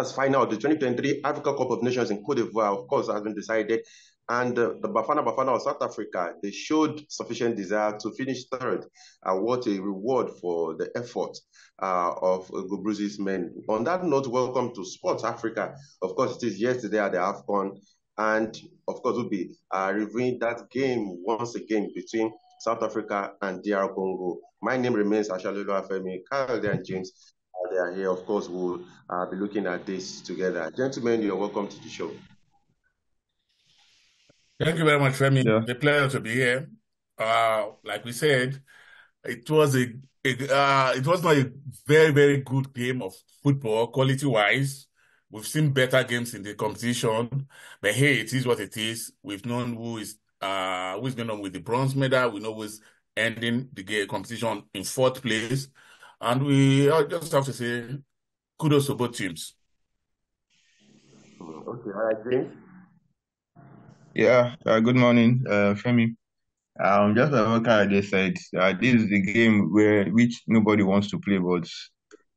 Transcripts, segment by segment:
quarters final of the 2023 Africa Cup of Nations in Cote d'Ivoire, of course, has been decided. And the Bafana of South Africa, they showed sufficient desire to finish third. What a reward for the effort of Gobruzi's men. On that note, welcome to Sports Africa. Of course, it is yesterday at the AFCON. And of course, we'll be reviewing that game once again between South Africa and DR Congo. My name remains Ashalulu Afemi. Kyle and James, they are here. Of course, we'll be looking at this together. Gentlemen, you're welcome to the show. Thank you very much, Femi. Yeah. It's a pleasure to be here. Like we said, it was not a very, very good game of football, quality-wise. We've seen better games in the competition, but hey, it is what it is. We've known who's going on with the bronze medal. We know who's ending the competition in fourth place, and we just have to say kudos to both teams. Okay, all right, James. Yeah, good morning, Femi. Just like what Kayode said, this is the game which nobody wants to play, but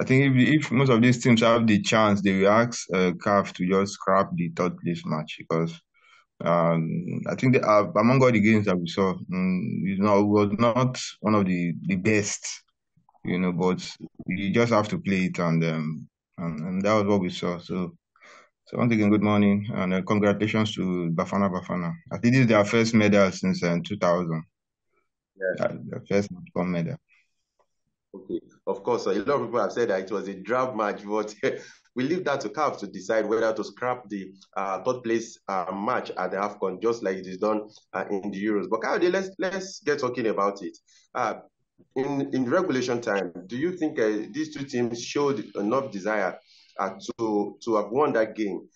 I think if most of these teams have the chance, they will ask CAF to just scrap the third place match, because I think among all the games that we saw, it was not one of the best, but you just have to play it, and that was what we saw. So once again, good morning, and congratulations to Bafana. I think this is their first medal since 2000. Yeah. The first medal. Okay. Of course, a lot of people have said that it was a draft match, but we leave that to CAF to decide whether to scrap the third place match at the AFCON, just like it is done in the Euros. But Kayode, let's get talking about it. In regulation time, do you think these two teams showed enough desire to have won that game?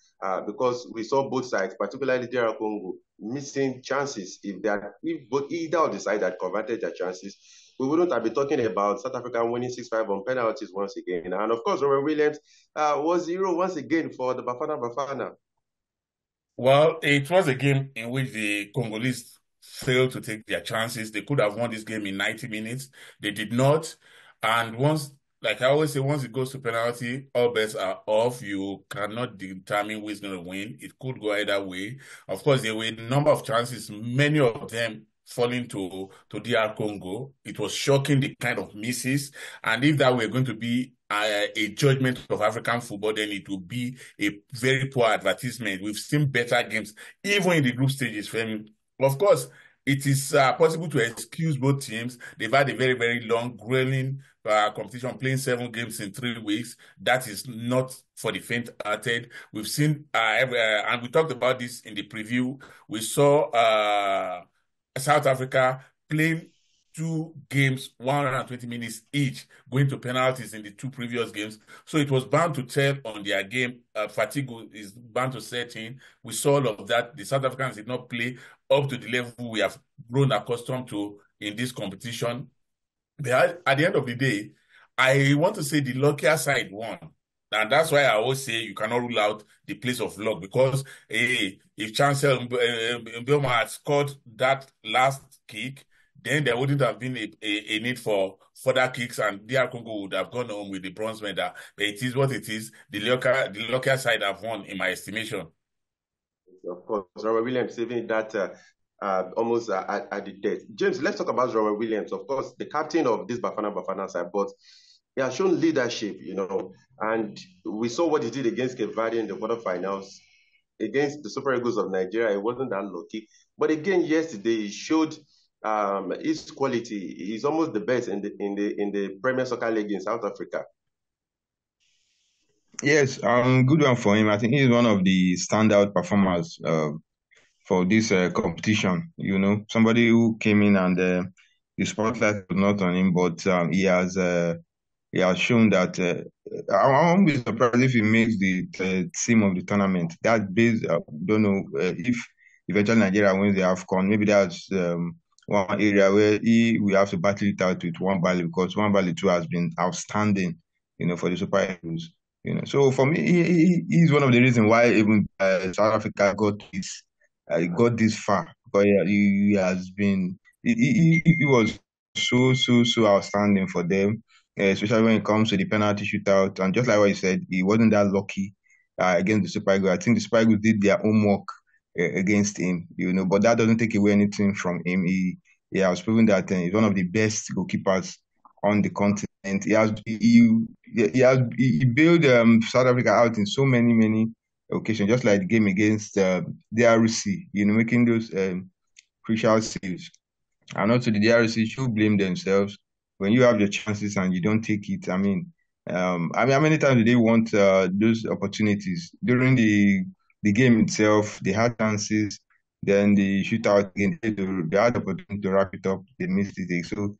Because we saw both sides, particularly DR Congo, missing chances. If either of the sides had converted their chances, we wouldn't have been talking about South Africa winning 6-5 on penalties once again. And of course, Rowan Williams was hero once again for the Bafana. Well, it was a game in which the Congolese failed to take their chances. They could have won this game in 90 minutes. They did not. And like I always say, once it goes to penalty, all bets are off. You cannot determine who is going to win. It could go either way. Of course, there were a number of chances, many of them falling to DR Congo. It was shocking, the kind of misses. And if that were going to be a judgment of African football, then it would be a very poor advertisement. We've seen better games, even in the group stages. Of course, it is possible to excuse both teams. They've had a very, very long, grueling competition, playing 7 games in 3 weeks. That is not for the faint-hearted. We've seen, and we talked about this in the preview, we saw South Africa playing 2 games, 120 minutes each, going to penalties in the 2 previous games. So it was bound to tell on their game. Fatigue is bound to set in. We saw all of that. The South Africans did not play up to the level we have grown accustomed to in this competition. But at the end of the day, I want to say the luckier side won. And that's why I always say you cannot rule out the place of luck, because if Chancellor Mboma had scored that last kick, then there wouldn't have been a need for further kicks, and DR Congo would have gone home with the bronze medal. But it is what it is. The luckier side have won, in my estimation. Of course, Rowan Williams saving that almost at the death. James, let's talk about Rowan Williams. Of course, the captain of this Bafana side, but he has shown leadership, and we saw what he did against Cape Verde in the quarterfinals. Against the Super Eagles of Nigeria, he wasn't that lucky. But again, yesterday, he showed his quality. He's almost the best in the Premier Soccer League in South Africa. Yes, good one for him. I think he's one of the standout performers for this competition. Somebody who came in and the spotlight was not on him, but he has shown that I won't be surprised if he makes the team of the tournament. That base, don't know if eventually Nigeria wins the AFCON. Maybe that's one area where we have to battle it out with Nwabali, because Nwabali too has been outstanding, for the Super Eagles. So for me, he's one of the reasons why even South Africa got this far. Because he has been, he was so outstanding for them, especially when it comes to the penalty shootout. And just like what you said, he wasn't that lucky against the Super Eagles. I think the Super Eagles did their homework against him, but that doesn't take away anything from him. He has proven that he's one of the best goalkeepers on the continent. He bailed South Africa out in so many occasions, just like the game against DRC, making those crucial saves. And also the DRC should blame themselves when you have the chances and you don't take it. I mean, how many times do they want those opportunities during the game itself? They had chances, then the shootout again. They had the opportunity to wrap it up. They missed it. So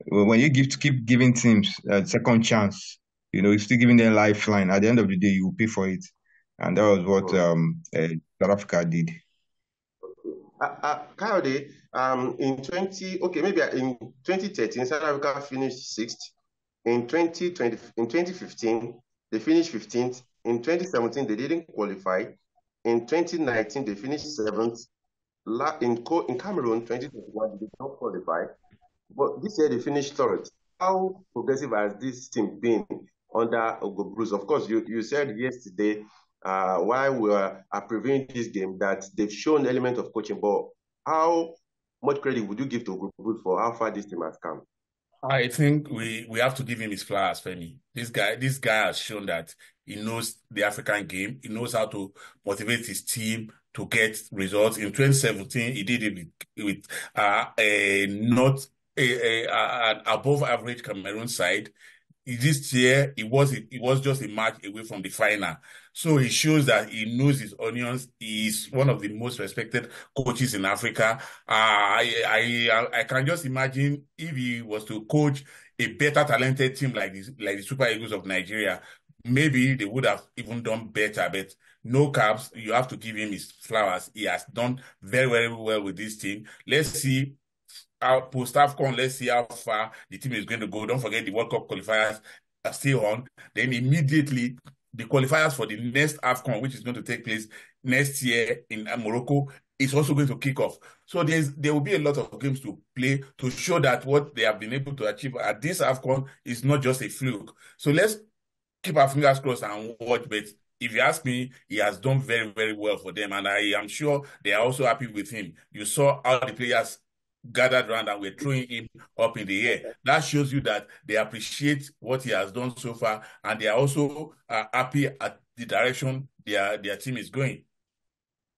when you keep giving teams a second chance, you're still giving them a lifeline. At the end of the day, you will pay for it, and that was what South Africa did. Kayode, in 2013, South Africa finished 6th. In 2015, they finished 15th. In 2017, they didn't qualify. In 2019, they finished 7th. In Cameroon, 2021, they did not qualify. But this year, they finished 3rd. How progressive has this team been under Ugo Bruce? Of course, you said yesterday, while we are previewing this game, that they've shown element of coaching, but how much credit would you give to Ugo Bruce for how far this team has come? I think we have to give him his flowers, Femi. This guy has shown that he knows the African game. He knows how to motivate his team to get results. In 2017, he did it with an above average Cameroon side. This year, it was just a match away from the final. So he shows that he knows his onions. He's one of the most respected coaches in Africa. I can just imagine if he was to coach a better talented team like the Super Eagles of Nigeria, maybe they would have even done better. But no caps, you have to give him his flowers. He has done very, very well with this team. Let's see. Post AFCON, let's see how far the team is going to go. Don't forget the World Cup qualifiers are still on. Then immediately the qualifiers for the next AFCON, which is going to take place next year in Morocco, is also going to kick off. So there will be a lot of games to play to show that what they have been able to achieve at this AFCON is not just a fluke. So let's keep our fingers crossed and watch. But if you ask me, he has done very, very well for them. And I am sure they are also happy with him. You saw how the players gathered around and we're throwing him up in the air. That shows you that they appreciate what he has done so far, and they are also happy at the direction their team is going.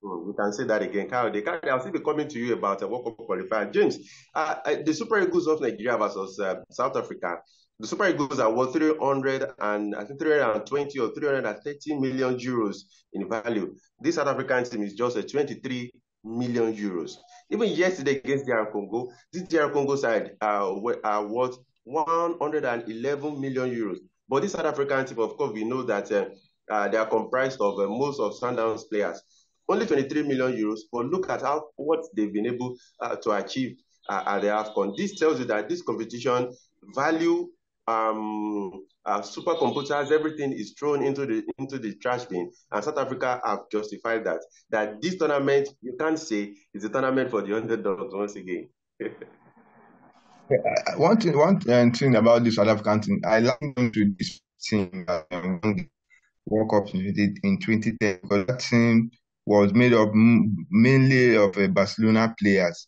We can say that again. Kayode, I'll still be coming to you about a World Cup qualifier. James, the Super Eagles of Nigeria versus South Africa. The Super Eagles are worth 320 or 330 million euros in value. This South African team is just a 23 million euros. Even yesterday against DR Congo, this DR Congo side are worth 111 million euros. But this South African team, of course, we know that they are comprised of most of Sundowns players. Only 23 million euros, but look at what they've been able to achieve at the AFCON. This tells you that this competition value supercomputers, everything is thrown into the trash bin, and South Africa have justified that this tournament, you can't say is a tournament for the underdogs once again. One thing about this South African team, I like them to this team World Cup in 2010, because that team was made up mainly of Barcelona players.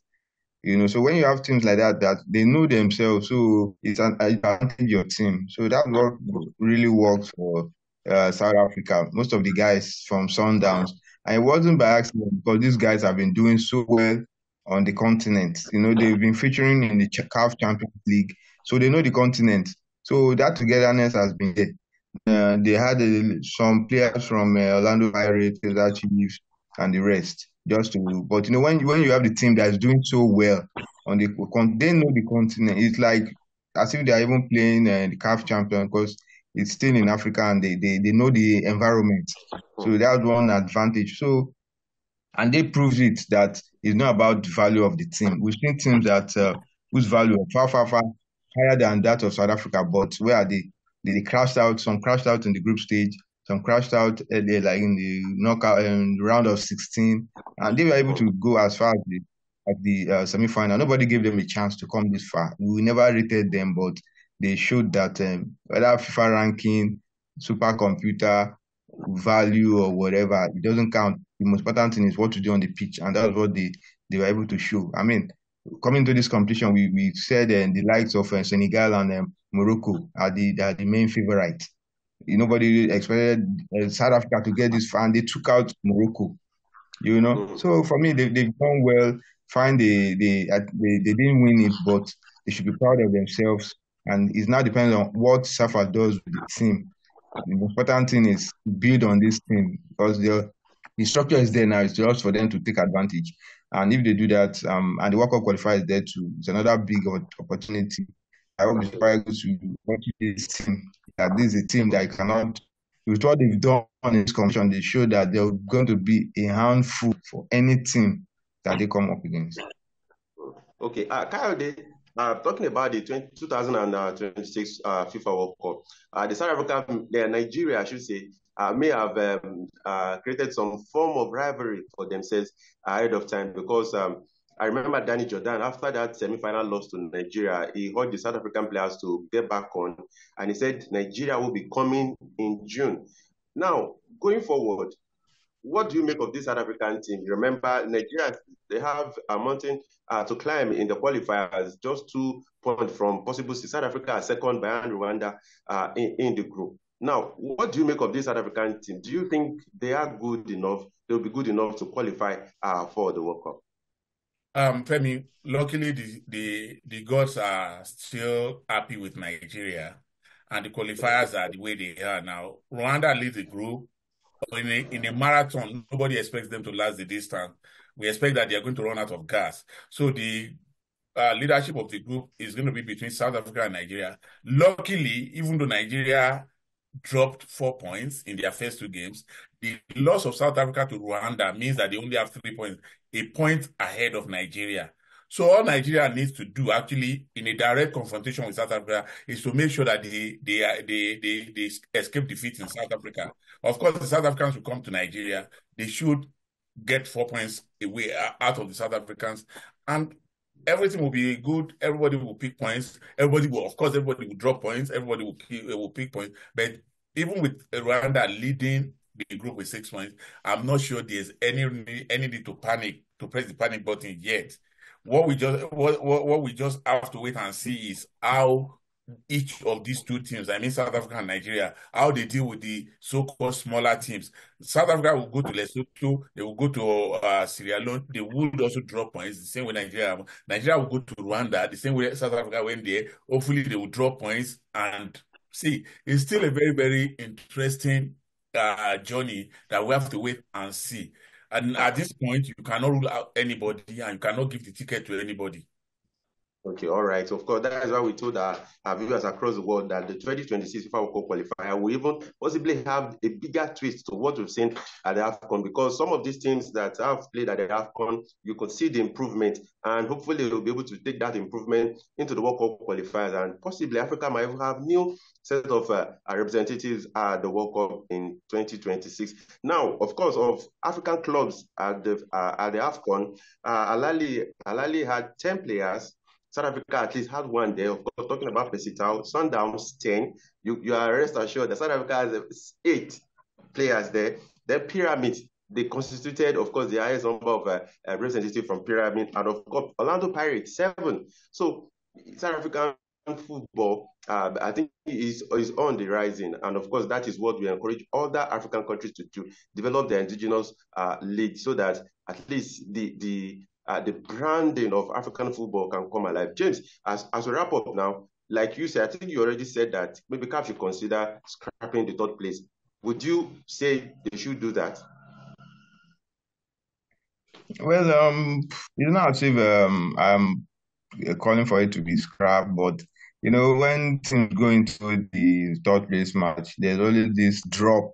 So when you have teams like that they know themselves, so it's an advantage your team. So that's what really works for South Africa. Most of the guys from Sundowns, and it wasn't by accident, because these guys have been doing so well on the continent. They've been featuring in the CAF Champions League, so they know the continent. So that togetherness has been there. They had some players from Orlando Pirates, Kaizer Chiefs, and the rest. But when you have the team that's doing so well on they know the continent. It's like as if they're even playing the CAF champion, because it's still in Africa and they know the environment. So that's one advantage. So, and they proved it that it's not about the value of the team. We've seen teams that whose value are far higher than that of South Africa, but where are they? They crashed out. Some crashed out in the group stage. Some crashed out like in the knockout round of 16, and they were able to go as far as the semi-final. Nobody gave them a chance to come this far. We never rated them, but they showed that whether FIFA ranking, supercomputer, value or whatever. It doesn't count. The most important thing is what to do on the pitch, and that's what they were able to show. I mean, coming to this competition, we said the likes of Senegal and Morocco are the main favorites. Nobody expected South Africa to get this far, and they took out Morocco. So for me, they've done well. Fine, they didn't win it, but they should be proud of themselves. And it's now depends on what Safa does with the team. The most important thing is build on this team, because the structure is there now. It's just for them to take advantage. And if they do that, and the World Cup qualifier is there too, it's another big opportunity. I hope the Super Eagles will watch this team. That this is a team that cannot, with what they've done in this competition, they show that they're going to be a handful for any team that they come up against. Okay, Kayode, talking about the 2026 FIFA World Cup, the South African, Nigeria, I should say, may have created some form of rivalry for themselves ahead of time, because I remember Danny Jordan, after that semi-final loss to Nigeria, he urged the South African players to get back on, and he said Nigeria will be coming in June. Now, going forward, what do you make of this South African team? Remember, Nigeria, they have a mountain to climb in the qualifiers, just 2 points from possible South Africa second behind Rwanda in the group. Now, what do you make of this South African team? Do you think they are good enough? They'll be good enough to qualify for the World Cup? Femi, luckily the gods are still happy with Nigeria, and the qualifiers are the way they are now. Rwanda leads the group. In a marathon, nobody expects them to last the distance. We expect that they are going to run out of gas. So the leadership of the group is going to be between South Africa and Nigeria. Luckily, even though Nigeria dropped 4 points in their first 2 games, the loss of South Africa to Rwanda means that they only have 3 points, a point ahead of Nigeria. So all Nigeria needs to do, actually, in a direct confrontation with South Africa, is to make sure that they escape defeat in South Africa. Of course, the South Africans will come to Nigeria. They should get 4 points away out of the South Africans, and everything will be good. Everybody will pick points. Everybody will drop points. Everybody will pick points. But even with Rwanda leading the group with 6 points, I'm not sure there's any need to panic, to press the panic button yet. What we just have to wait and see is how each of these 2 teams, I mean South Africa and Nigeria, how they deal with the so-called smaller teams. South Africa will go to Lesotho, they will go to Sierra Leone, they would also drop points, the same way Nigeria. Nigeria will go to Rwanda, the same way South Africa went there. Hopefully they will drop points, and see, it's still a very, very interesting journey that we have to wait and see. And at this point, you cannot rule out anybody, and you cannot give the ticket to anybody. Okay, all right. Of course, that is why we told our viewers across the world that the 2026 FIFA World Cup qualifier will even possibly have a bigger twist to what we've seen at the AFCON, because some of these teams that have played at the AFCON, you could see the improvement, and hopefully they'll be able to take that improvement into the World Cup qualifiers, and possibly Africa might even have new set of representatives at the World Cup in 2026. Now, of course, of African clubs at the AFCON, Al Ahly had 10 players. South Africa at least had 1 there. Of course, talking about Percy Tau, Sundowns 10. You are rest assured that South Africa has 8 players there. Then Pyramid, they constituted, of course, the highest number of representatives from Pyramid, and of course, Orlando Pirates 7. So South African football, I think, is on the rising, and of course, that is what we encourage other African countries to do: develop their indigenous league, so that at least the branding of African football can come alive. James, as we wrap up now, like you said, I think you already said that maybe CAF should consider scrapping the 3rd place. Would you say they should do that? Well, it's not as if I'm calling for it to be scrapped, but when teams go into the 3rd place match, there's always this drop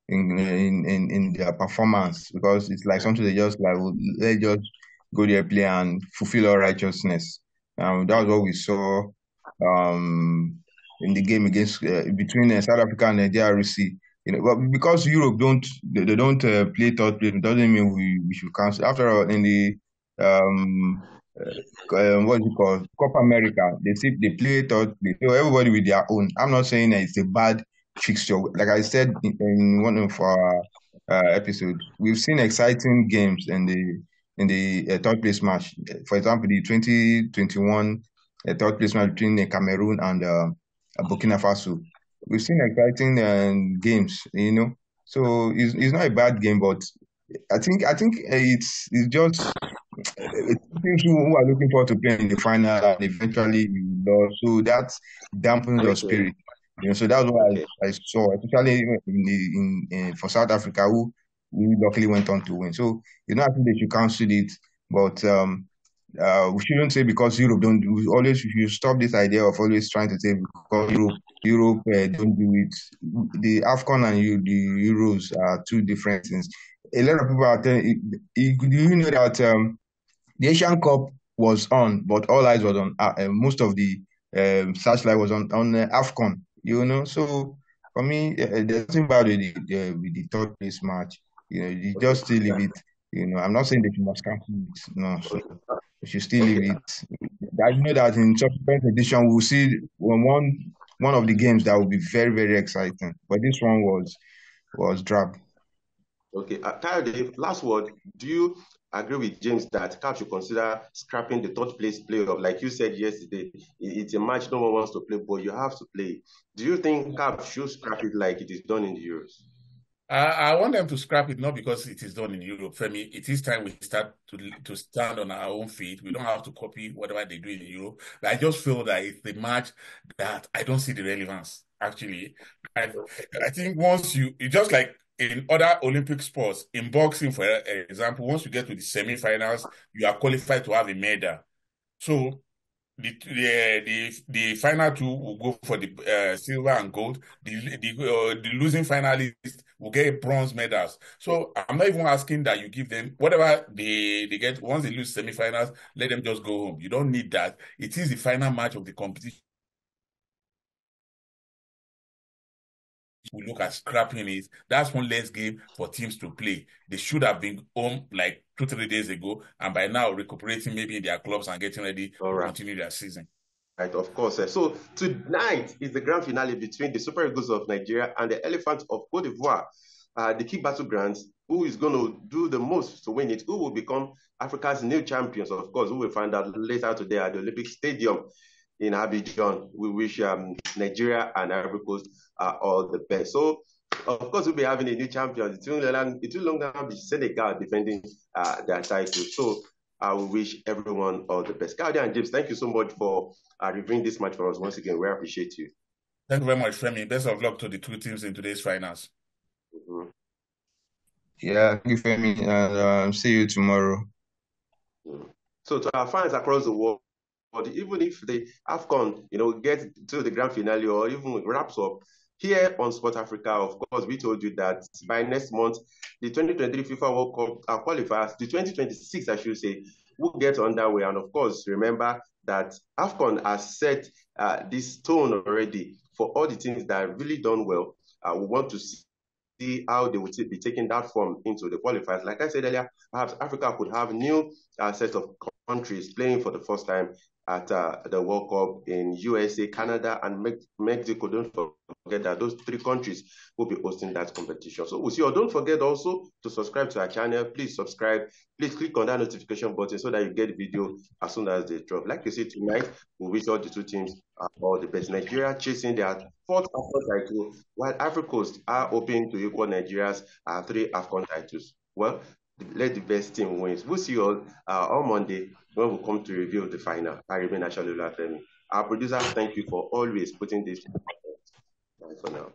in their performance, because it's like something they just like, well, let's just go there, play, and fulfill our righteousness. That was what we saw in the game against between South Africa and the DRC. But because Europe don't play 3rd place, doesn't mean we should cancel. After all, in the what is it called, Copa America, they play 3rd place. So everybody with their own. I'm not saying that it's a bad fixture. Like I said in one of our episodes, we've seen exciting games in the third place match. For example, the 2021 third place match between Cameroon and Burkina Faso. We've seen exciting games, you know. So it's not a bad game, but I think it's just teams who are looking forward to playing in the final and eventually you lost. So that dampens your spirit. You know, so that's what I saw, especially in for South Africa, who luckily went on to win. So you know, I think they should cancel it, but we shouldn't say because Europe don't do. Always, if you stop this idea of always trying to say because Europe don't do it. The AFCON and the Euros are two different things. A lot of people are telling. Do you know that the Asian Cup was on, but all eyes was on most of the searchlight was on AFCON. You know, so for me, there's nothing bad with the third place match. You know, you just still leave it. You know, I'm not saying that you must cancel it. No, so you should still leave it. I know that in subsequent edition we'll see one of the games that will be very, very exciting. But this one was drab. Okay, Kyle, last word. Do you agree with James that CAF should consider scrapping the third place playoff? Like you said yesterday, it's a match no one wants to play, but you have to play. Do you think CAF should scrap it like it is done in the Euros? I want them to scrap it, not because it is done in Europe. For me, it is time we start to stand on our own feet. We don't have to copy whatever they do in Europe. But I just feel that it's the match that I don't see the relevance, actually. I think once you just like in other Olympic sports, in boxing, for example, once you get to the semi-finals, you are qualified to have a medal. So the final two will go for the silver and gold. The losing finalist will get bronze medals. So I'm not even asking that you give them whatever they get. Once they lose semi-finals, let them just go home. You don't need that. It is the final match of the competition. We look at scrapping it. That's one less game for teams to play. They should have been home like 2-3 days ago, and by now recuperating maybe in their clubs and getting ready to continue their season. Right, of course. So tonight is the grand finale between the Super Eagles of Nigeria and the Elephants of Cote d'Ivoire. The key battlegrounds. Who is going to do the most to win it? Who will become Africa's new champions? Of course, we will find out later today at the Olympic Stadium in Abidjan. We wish Nigeria and Ivory Coast all the best. So, of course, we'll be having a new champion. It will no longer be Senegal defending their title. So, I will wish everyone all the best. Claudia and James, thank you so much for reviewing this match for us once again. We appreciate you. Thank you very much, Femi. Best of luck to the two teams in today's finals. Mm-hmm. Yeah, thank you, Femi, and see you tomorrow. Mm-hmm. So, to our fans across the world, even if the AFCON, gets to the grand finale or even wraps up, here on Sport Africa, of course, we told you that by next month, the 2023 FIFA World Cup qualifiers, the 2026, I should say, will get underway. And of course, remember that AFCON has set this tone already for all the teams that have really done well. We want to see how they will be taking that form into the qualifiers. Like I said earlier, perhaps Africa could have new set of countries playing for the first time at the World Cup in USA, Canada, and Mexico. Don't forget that those three countries will be hosting that competition. So we'll see you. Don't forget also to subscribe to our channel. Please subscribe. Please click on that notification button so that you get the video as soon as they drop. Like you see tonight, we wish all the two teams all the best. Nigeria chasing their fourth AFCON title, while Ivory Coast are hoping to equal Nigeria's 3 AFCON titles. Well, let the best team win. We'll see you all on Monday when we come to review the final. I remain Asholu Lafemi. Our producer, thank you for always putting this. Bye for now.